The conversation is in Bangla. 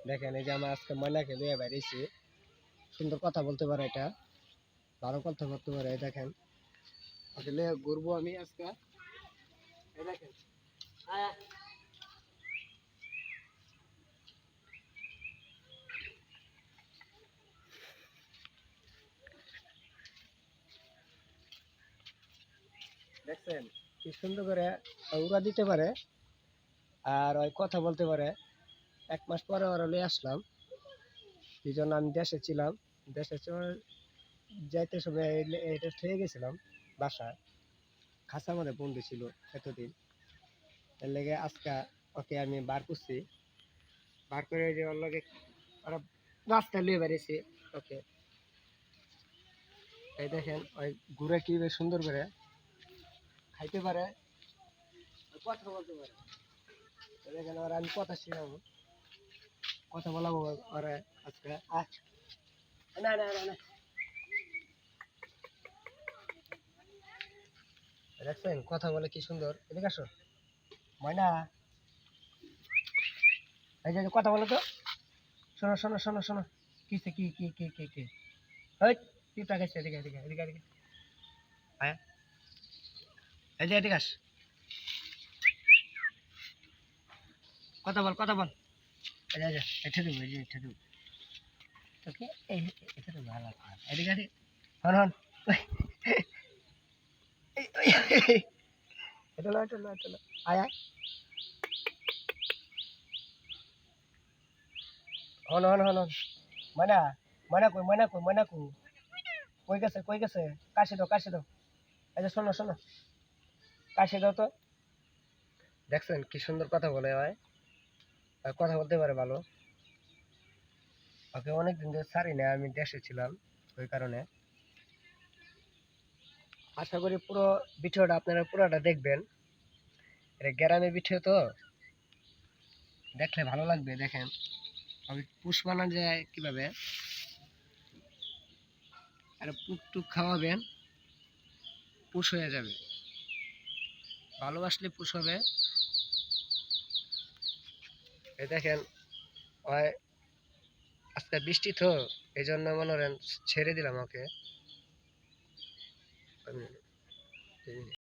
দেখেন এই যে আমরা আজকে ময়নাকে নিয়ে বেরিয়েছি, সুন্দর কথা বলতে পারে, এটা ভালো কথা বলতে পারে। দেখেন আসলে ঘুরবো আমি আজকে, এই দেখেন দেখছেন কি সুন্দর করে উড়া দিতে পারে আর ওই কথা বলতে পারে। 1 মাস পরে ওরা নিয়ে আসলাম, এই জন্য আমি দেশে ছিলাম। দেশে যাইতে সময় এটা থেকে গেছিলাম বাসায়, খাঁচার মধ্যে বন্দি ছিল এতদিন। এর লেগে আজকে ওকে আমি বার করছি, বার করে যে ওর লগে ওরা রাস্তায় নিয়ে বেরিয়েছি ওকে। এই দেখেন ওই ঘুরে কি বেশ সুন্দর করে খাইতে পারে, কথা বলতে পারে। এই দেখেন ওরা আমি কথা শিখাবো, কথা বলাবো ওরা আজকে। না না না না, দেখছেন কথা বলে কি সুন্দর। এদিকে আসো ময়না, এই যে কথা বলো তো, শোনো শোনো শোনো শোনো, কিসে কি কি কি কি কি ওই পিঁপড়া গেছে, এদিকে এদিকে এদিকে এদিকে আয়, এই যে এদিকে আস, কথা বল কথা বল। এই যে এটা দেবো, এই যে এটা দেবো তোকে, এই এটা তো ভালো কথা। এদিকে এদিকে হন হন, এটা লো এটা লো এটা লো, আয় আয়, হন হন হন হন। ময়না, ময়না কই ময়না কই ময়না কই, কই গেছে কই গেছে, কাশি দাও কাশি দাও। এই যে শোনো শোনো, কাশি দাও তো। দেখছেন কি সুন্দর কথা বলে হয়, আর কথা বলতে পারে ভালো। ওকে অনেকদিন ধরে ছাড়ি না, আমি দেশে ছিলাম ওই কারণে। আশা করি পুরো ভিডিওটা আপনারা পুরোটা দেখবেন, এটা গ্রামের ভিডিও তো, দেখলে ভালো লাগবে। দেখেন আমি পুষ বানানো যায় কিভাবে, আর পুক টুক খাওয়াবেন, পুষ হয়ে যাবে, ভালোবাসলে পুষ হবে। এই দেখেন ওই আজকে বৃষ্টি তো, এই জন্য মনে করেন ছেড়ে দিলাম ওকে।